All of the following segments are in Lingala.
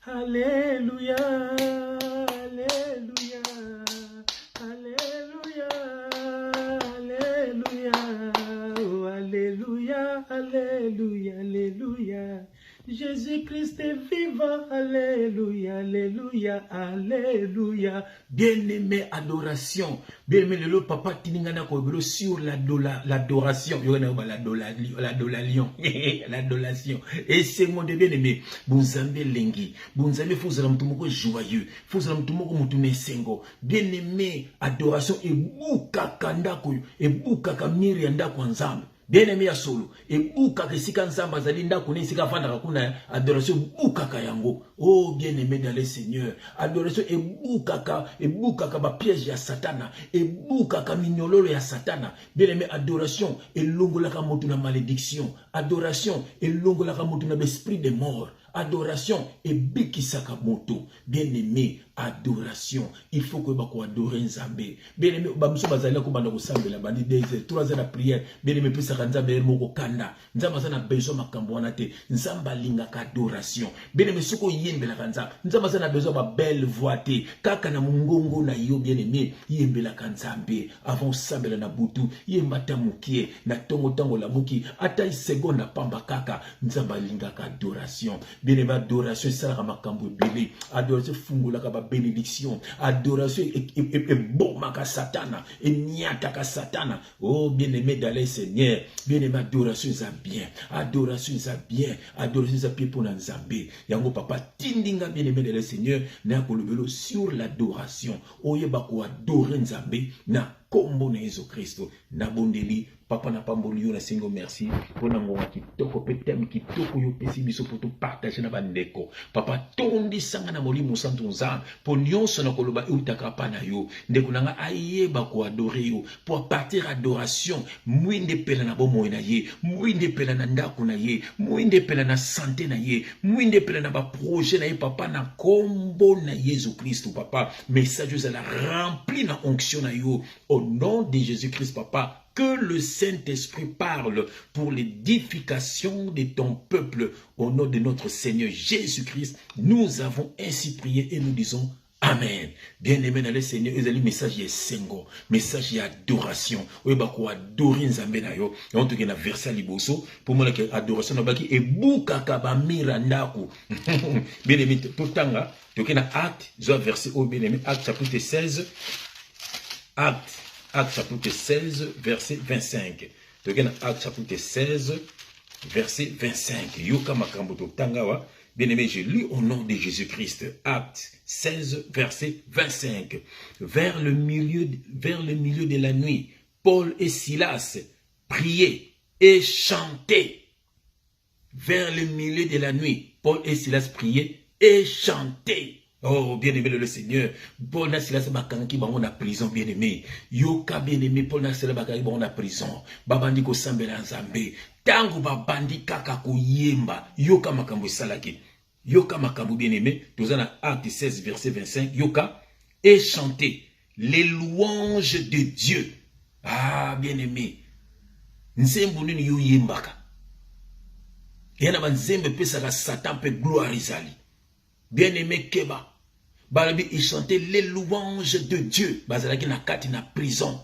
Alléluia, Alléluia, Alléluia, Alléluia, oh, Alléluia, Alléluia, Alléluia. Jésus-Christ est vivant, Alléluia, Alléluia, Alléluia. Bien-aimé, adoration. Bien-aimé, le papa Tiningana Kobelo sur l'adoration. L'adoration. L'adoration. Et c'est mon bien-aimé. Bonzambe Lengi. Bonzambe, faut que vous joyeux. Faut que vous sengo. Bien-aimé, adoration. Et boukaka ndako. Et boukaka mirianda kwanzambe. Bien-aimé ya solo, et bouka que si quand samba zalinda kone si kafanda kakuna adoration bouka kayango. Oh bien-aimé dans le Seigneur, adoration et bouka ba piège ya satana, et bouka ka mignololo ya satana. Bien-aimé adoration et longola ka motu na malédiction, adoration et longola ka motu na l'esprit de mort. Adoration et bikisaka moto. Bien-aimé, adoration. Il faut que vous adorez Nzambe. Bien-aimé, bamso bazali ko banda ko sambela bandi 2 heures 3 heures de prière. Bien-aimé, pesa Nzambe moko kanda. Nzamba sana besoin makambo wana te. Nzamba linga ka adoration. Bien-aimé, soko yembela kanza. Nzamba sana besoin ba belle voix te. Kaka na mungongo na yo bien-aimé, yembela kanzambe. Avant sambela na butu, yembata mukie na tongo tango la muki. Ata seconde na pamba kaka. Nzamba linga ka adoration. Bien-aimé, adoration, c'est la makambo belé. Adoration, fungula ka ba bénédiction. Adoration, et bon maka satana. Et niata ka satana. Oh, bien-aimé, dans les Seigneur. Bien-aimé, adoration, ça bien. Adoration, ça bien. Adoration, ça bien pour Nzambe. Yango papa, tindinga, bien-aimé, dans les Seigneur. Na kolobelo sur l'adoration. Oye bako adorer Nzambe. Na kombo na Yesu Christo. Na bondeli. Papa na pamboli yo na singo merci pona ngonga kitoko petem kitoko yo pesi biso pour tout partager na bandeko papa tondi sanga na molimo santo nzambe po nyonso na koloba utaka pa na yo ndeko nanga ayeba ko adorer yo pour partir adoration mwinde pela na bomo na ye mwinde pela na ndako na ye mwinde pela na santé na ye mwinde pela na ba projet na ye papa na kombo na Jésus Christ papa message ça la rempli na onction na yo au nom de Jésus Christ papa. Que le Saint-Esprit parle pour l'édification de ton peuple au nom de notre Seigneur Jésus-Christ. Nous avons ainsi prié et nous disons Amen. Bien-aimé dans le Seigneur, ils ont le message de Sengo, message d'adoration. Oui, bah quoi adorer Nzambe na yo. Et on te gagne verset liboso pour moi que adoration na baki et bukaka ba mirandako. Bien-aimé tout tanga, tu gagne acte, verset au bien-aimé acte chapitre 16. Acte chapitre 16, verset 25. Acte chapitre 16, verset 25. Yoka makambo to tangawa. Bien-aimé, je lis au nom de Jésus-Christ. Acte 16, verset 25. Vers le milieu de la nuit, Paul et Silas priaient et chantaient. Vers le milieu de la nuit, Paul et Silas priaient et chantaient. Oh, bien-aimé le Seigneur, Paul na Silas bakangi bango na prison, bien-aimé. Yoka bien-aimé, Paul na Silas bakangi bango na prison. Babandi ko sambela Nzambe. Tango babandi kaka ko yemba. Yoka makambo salaki. Yoka makambo bien-aimé. Tozana acte 16 verset 25. Yoka et chanter les louanges de Dieu. Ah, bien-aimé. Nzembo nini yo yembaka. Yana ba nzembe pesa ka Satan pe gloire izali. Bien-aimé Keba, Balabi, il chantait les louanges de Dieu. Bazalaki na kati na prison.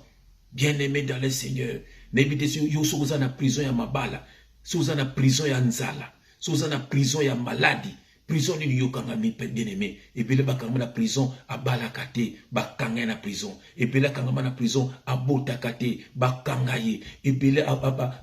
Bien-aimé dans le Seigneur. N'ébite si yo souza na prison ya mabala. Souza na prison ya nzala. Souza na prison ya maladie. Prison ni yo kanga mi bien-aimé. Et puis le bakanga na prison abala kate. Bakanga na prison. Et puis le kanga na prison abota kate. Bakanga ye. Et puis le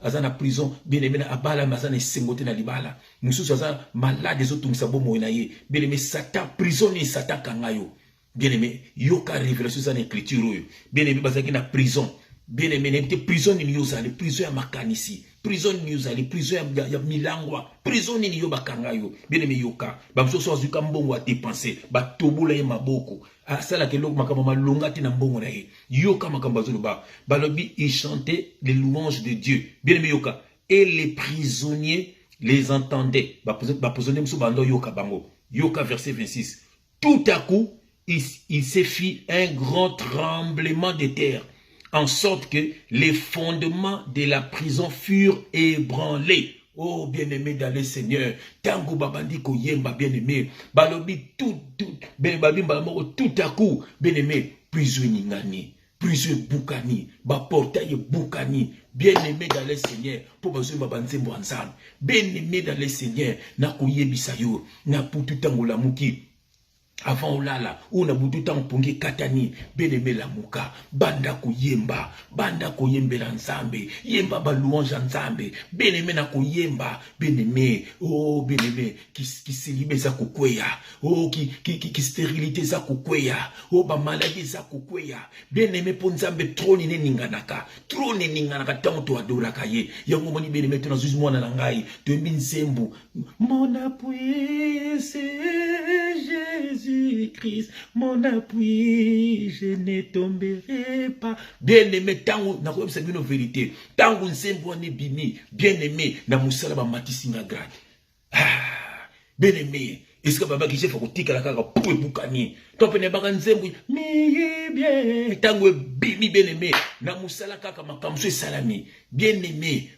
azana prison bien-aimé na abala mazana sengote na libala. Mususu azana malade zo tumisa bomo na ye. Bien-aimé Satan prison ni Satan kanga yo. Bien-aimé yoka révélation za na écriture. Bien-aimé bazaki na prison. Bien-aimé n'était prison ni yo zali prison ya makanisi. Prison ni yo zali prison ya milangwa. Prison ni yo bakanga yo. Bien-aimé yoka. Bamsoso azuka mbongo a dépenser. Ba tobola ye maboko. Asala ke lok makamba malonga ti na mbongo na ye. Yoka makamba zolo ba. Balobi il chantait les louanges de Dieu. Bien-aimé yoka. Et les prisonniers les entendaient. Ba prisonniers mso bando yoka bango. Yoka verset 26. Tout à coup, il s'est fait un grand tremblement de terre, en sorte que les fondements de la prison furent ébranlés. Oh, bien-aimé dans le Seigneur. Tango babandi ko yemba, bien-aimé. Balobi tout à coup. Bien-aimé, prisonnier ngani. Prisonnier boukani. Ba portail boukani. Bien-aimé dans le Seigneur. Pour besoin babanzembo ensemble. Bien-aimé dans le Seigneur. Na koyebisa yo. Na putu tango la muki. Avant olala, una bututa mpongi katani, bien-aimé la muka, banda kuyemba la nzambe, yemba ba louange nzambe, bien-aimé na kuyemba, bien-aimé, oh bien-aimé, qui célibé za kukweya, oh qui stérilité za kukweya, oh ba maladie za kukweya, bien-aimé pour nzambe troni ne ninganaka, tango to adoraka ye, yango moni bien-aimé to na zuzi mwana na ngai, to mbi nzembu, mon appui c'est Jésus-Christ, mon appui, je ne tomberai pas. Bien-aimé, tango, na koyebisa bino vérité. Tango nzembo ne bini, bien-aimé, na musala ba matisi na grade. Ah, bien-aimé, est-ce que baba kiche fako tika la kaka pou bukani. Topene baka nzembo, mi bien, tango bini bien-aimé, na musala kaka makamso salami. Bien-aimé,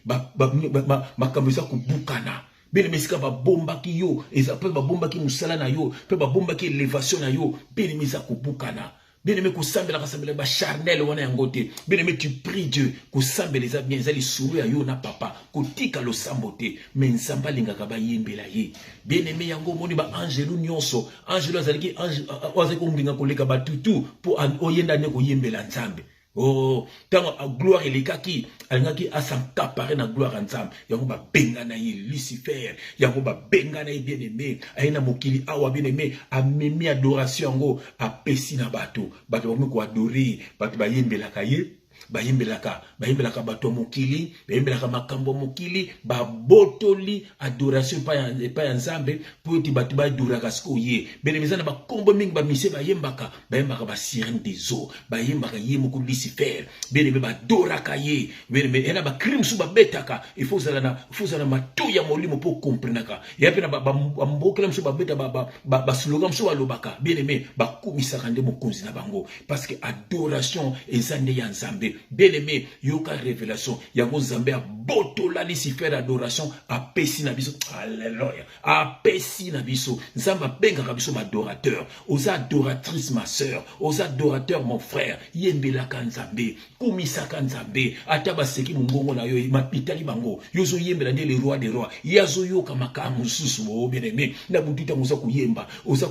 makamso sa kubukana. Bien-aimé, c'est ba bomba ki yo, et ça peut ba bomba ki musala na yo, peut ba bomba ki élévation na yo, bien-aimé ça kubukana. Bien-aimé, kusambela kasambela ba charnel wana yangote. Bien-aimé, tu pries Dieu, kusambela za bien zali souri ya yo na papa, kutika lo sambote, mais nsamba linga kaba yembela ye. Bien-aimé, yango moni ba angelu nyonso, angelu azaliki ange azali ko mbinga koleka ba tutu pour oyenda ne ko yembela nzambe. Oh, tant gloire et kaki, alingaki a s'accaparer na gloire ensemble. Yango ba bengana ye Lucifer, yango ba bengana ye bien-aimé, aina mokili awa bien-aimé, a memi adoration yango a pesi na bato, bato ba ko adorer, bato ba yembela kaye. Bayembelaka bato mokili, bayembelaka makambo mokili, ba botoli adoration pa ya nzambe, pour ti bato ba adoraka skoye. Benemeza na ba kombo mingi ba mise bayembaka ba sirène des eaux, bayembaka ye moko Lucifer, beneme ba doraka ye, beneme ena ba crime sou ba betaka, il faut zala na matu ya molimo pour comprendre. Ya pe na ba mbokela mso ba beta ba slogan mso alobaka, beneme ba kumisaka nde mokonzi na bango, parce que adoration ezande ya nzambe. Bien-aimé, yoka révélation, yango nzambe a botola Lucifer adoration a pesi na biso. Alléluia. A pesi na biso. Nzamba benga biso ma adorateur, aux adoratrices ma sœur, aux adorateurs mon frère, yembela kanzambe, kumisa kanzambe, ataba seki mungongo na yo mapitali bango. Yozo yembela ne le roi des rois. Yazo yoka makamu susu o bien-aimé. Na butita musa kuyemba, oza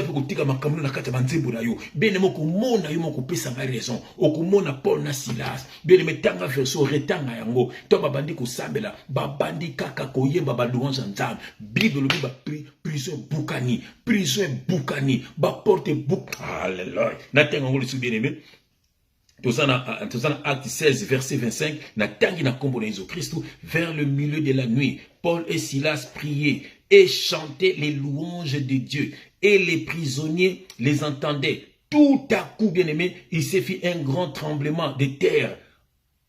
pe kutika makamu na kata banzembo na yo. Bien-aimé okomona yo moko pesa nga raison. Okomona Paul na Silas, bien aimé tanga verso retanga yango, to babandi ko sambela, babandi kaka koyemba ba louange nzambe. Bible lobi ba prison bukani, ba porte bouk. Alléluia. Na tenga ngolo su bien aimé. Tozana acte 16 verset 25, na tangi na kombo na Jésus Christ, vers le milieu de la nuit, Paul et Silas priaient et chantaient les louanges de Dieu, et les prisonniers les entendaient. Tout à coup, bien-aimé, il s'est fait un grand tremblement de terre,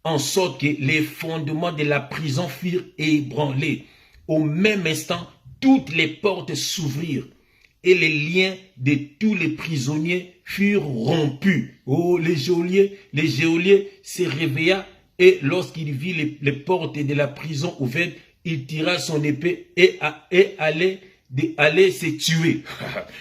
en sorte que les fondements de la prison furent ébranlés. Au même instant, toutes les portes s'ouvrirent et les liens de tous les prisonniers furent rompus. Oh, les geôliers se réveilla et lorsqu'il vit les portes de la prison ouvertes, il tira son épée et allait se tuer.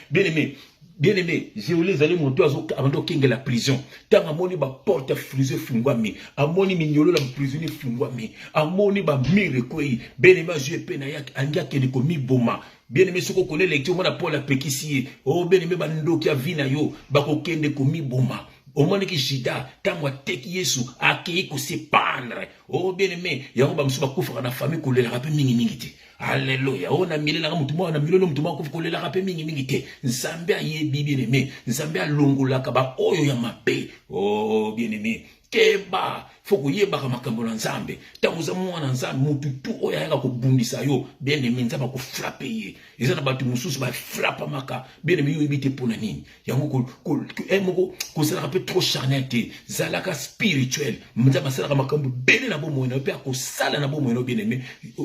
Bien-aimé, bien-aimé, je voulais aller monter avant de la prison. Tant à moni ba porte frisé fungwami, à moni mignolo la prisonnier fungwami, à moni ba mire koi, bien-aimé je penayak anga kene komi boma. Bien-aimé ce qu'on connaît lecture moi na Paul la pekisi, oh bien-aimé ba ndo kia vina yo, ba ko kende komi boma. Au moins que Jida, tant moi teki Yesu, akei ko se pendre. Oh bien-aimé, yango ba msuba kufra na famille ko le rappel mingi. Alléluia. On a mis la mutumwa, on a mis le mutumwa ko le rappel mingi te. Nzambe ayebi bien-aimé, nzambe alongola kaba oyo ya mabe. Oh bien-aimé, keba foko yeba makambo na nzambe. Tango za mwana nzambe mutu tu oya yaka ko bundisa yo, bien-aimé nzamba ko frapper ye. Eza na batu mususu ba frappa maka, bien-aimé yo ebite pona nini. Yango ko sala rappel trop charnel te, zalaka spirituel. Nzamba sala makambo bene na bo moyo pe ko sala na bo moyo bien-aimé.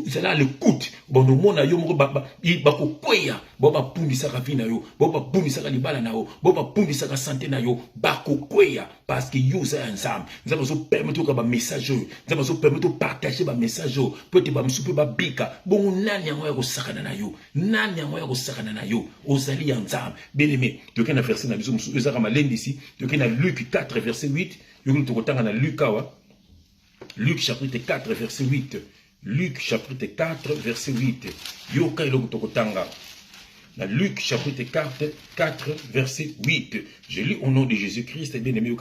Zala l'écoute. Bondo mona yo moko ba ko kweya, bo ba pundisa ka vina yo, bo ba pundisa ka libala na yo, bo ba pundisa ka santé na yo, ba ko kweya. parce que yo ça ensemble nous avons permettre que ba message nous avons permettre partager ba message peut être ba msupe ba bika bon nani yango ya ko sakana na yo nani yango ya ko sakana na yo ozali ensemble bien aimé tu kana verset na biso msupe za kama lendi ici tu kana Luc 4 verset 8 yo ko tanga na Luc chapitre 4 verset 8 Luc chapitre 4 verset 8 yo ka ilo ko tanga dans Luc chapitre 4 verset 8. Je lis au nom de Jésus-Christ, bien-aimé.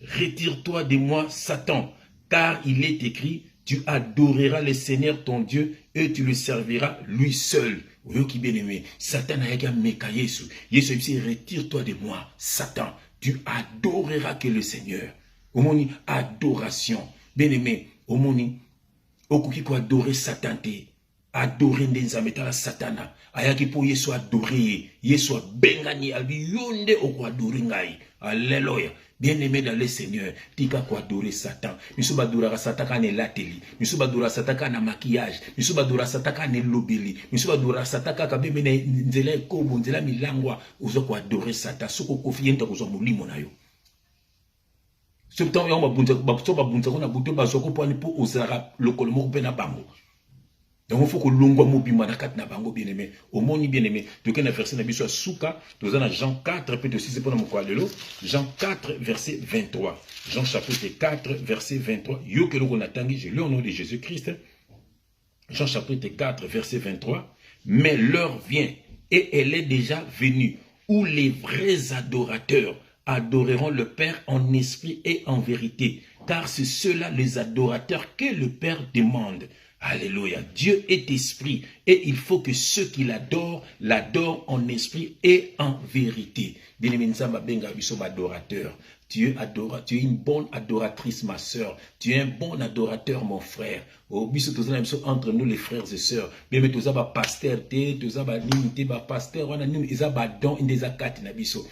Retire-toi de moi, Satan, car il est écrit, tu adoreras le Seigneur ton Dieu et tu le serviras lui seul. Oui, qui bien-aimé. Satan a également meka Yesu. Yesu dit, retire-toi de moi, Satan. Tu adoreras que le Seigneur. Au moni adoration. Bien-aimé, au moni, au kuki ko adorer Satan te. Adorer nzambe tala satana ayaki po Yesu adorer Yesu bengani albi yonde oko adorer ngai alléluia bien-aimé dans le Seigneur tika ko adorer Satan miso badura Satan kana lateli miso badura Satan kana maquillage miso badura Satan kana lobeli miso badura Satan ka bemene nzela ekobo nzela milangwa uzo ko adorer Satan soko kofienta ko zo mulimo na yo septembre on ba bunza ko na buto ba soko po ani po osara lokolo mo pe na bango. Donc il faut que l'on mobima na kat na bango bien aimé. Au moni bien aimé. Tu connais verset na biso souka. Tu dans Jean 4 peut aussi c'est pour nous quoi lelo. Jean 4 verset 23. Jean chapitre 4 verset 23. Yo que l'on attendit. Je lis au nom de Jésus-Christ. Jean chapitre 4 verset 23. Mais l'heure vient et elle est déjà venue où les vrais adorateurs adoreront le Père en esprit et en vérité. Car c'est ceux-là les adorateurs que le Père demande. Alléluia. Dieu est esprit et il faut que ceux qui l'adorent, l'adorent en esprit et en vérité. Bien-aimé, adorateur. Tu es une bonne adoratrice, ma soeur. Tu es un bon adorateur, mon frère. Au biso entre nous, les frères et sœurs. Bien, mais tous les pasteurs, tous les pasteurs, on a nous, ils ont des dons, ils ont quatre nabiso.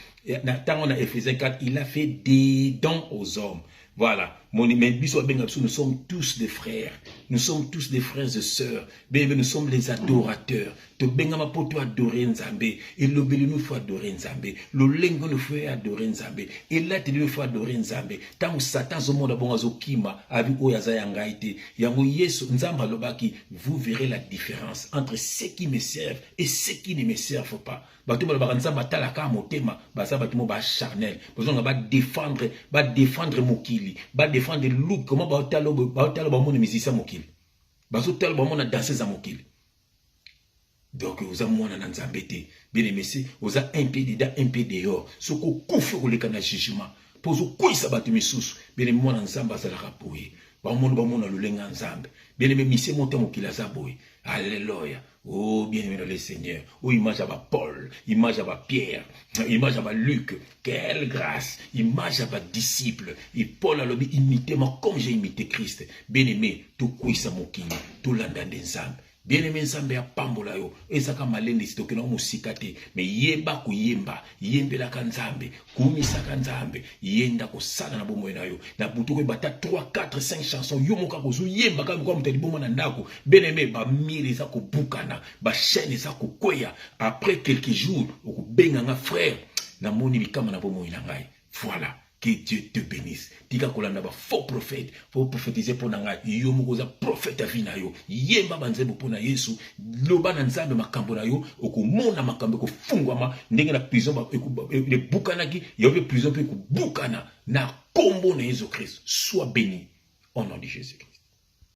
Tant on a Éphésiens 4, il a fait des dons aux hommes. Voilà. Nous sommes tous des frères. Nous sommes tous des frères et sœurs. Nous sommes les adorateurs. Te bengama pour toi adorer Nzambe. Et le beli nous faut adorer Nzambe. Le lengo nous faut adorer Nzambe. Et là te nous faut adorer Nzambe. Tant Satan zo monde bon azokima avec oyaza yangaite. Yango Yesu Nzamba lobaki, vous verrez la différence entre ceux qui me servent et ceux qui ne me servent pas. Bato ba Nzamba talaka motema, ba sa bato ba charnel. Besoin ba défendre mokili, ba défendre look comment ba talo ba mon musicien mokili. Ba so talo ba mon danser za mokili. Donc vous avez mon Nzambete, bien aimé, vous avez un pied dedans, un pied dehors. Ce qu'on confie au lekana jugement. Pour vous quoi ça battu mes sous, bien aimé mon Nzamba ça la rapoué. Ba mon le lenga Nzambe. Bien aimé mission monter mon kilasa boy. Alléluia. Oh, bien aimé le Seigneur. Oh, image à Paul, image à Pierre, image à Luc. Quelle grâce. Image à disciple. Et Paul a l'obé imité moi comme j'ai imité Christ. Bien aimé, tout quoi ça mon king, tout l'anda d'Nzambe. Bien aimé Nzambe ya pambola yo. Ezaka malende sitoke na musikate. Mais yeba ku yemba. Yembela ka Nzambe. Kumisa ka Nzambe. Yenda ko sala na bomo na yo. Na butuko bata 3, 4, 5 chansons. Yo moka ko zu yemba ka ko muteli bomo na ndako. Bien aimé ba mire za ko bukana. Ba chaîne za ko koya. Après quelques jours, ko benga nga frère. Na moni bikama na bomo na ngai. Voilà. Que Dieu te bénisse. Tika kolanda ba faux prophète, faut prophétiser pour nanga yo mokoza prophète avina yo. Yemba banzebo pona Yesu, loba na Nzambe makambo na yo, okomona makambo ko fungwama ndenge na prison ba le bukanaki, yo be prison pe ko bukana na kombo na Jésus Christ. Sois béni au nom de Jésus.